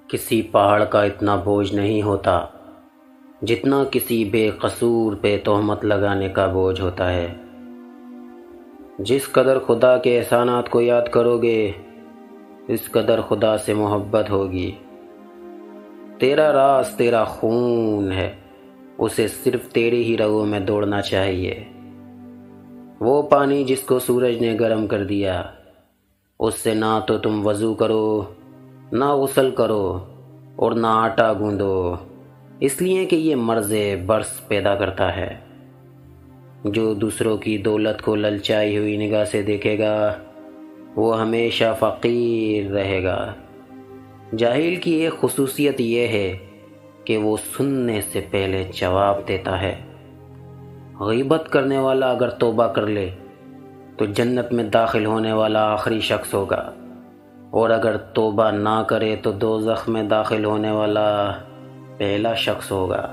کسی پہاڑ کا اتنا بوجھ نہیں ہوتا جتنا کسی بے قصور پہ تہمت لگانے کا بوجھ ہوتا ہے۔ جس قدر خدا کے احسانات کو یاد کرو گے اس قدر خدا سے محبت ہوگی۔ تیرا راز تیرا خون ہے، اسے صرف تیری ہی رگوں میں دوڑنا چاہیے۔ وہ پانی جس کو سورج نے گرم کر دیا، اس سے نہ تو تم وضو کرو، نہ غسل کرو اور نہ آٹا گوندو، اس لیے کہ یہ مرض برس پیدا کرتا ہے۔ جو دوسروں کی دولت کو للچائی ہوئی نگاہ سے دیکھے گا وہ ہمیشہ فقیر رہے گا۔ جاہل کی ایک خصوصیت یہ ہے کہ وہ سننے سے پہلے جواب دیتا ہے۔ غیبت کرنے والا اگر توبہ کر لے تو جنت میں داخل ہونے والا آخری شخص ہوگا، اور اگر توبہ نہ کرے تو دوزخ میں داخل ہونے والا پہلا شخص ہوگا۔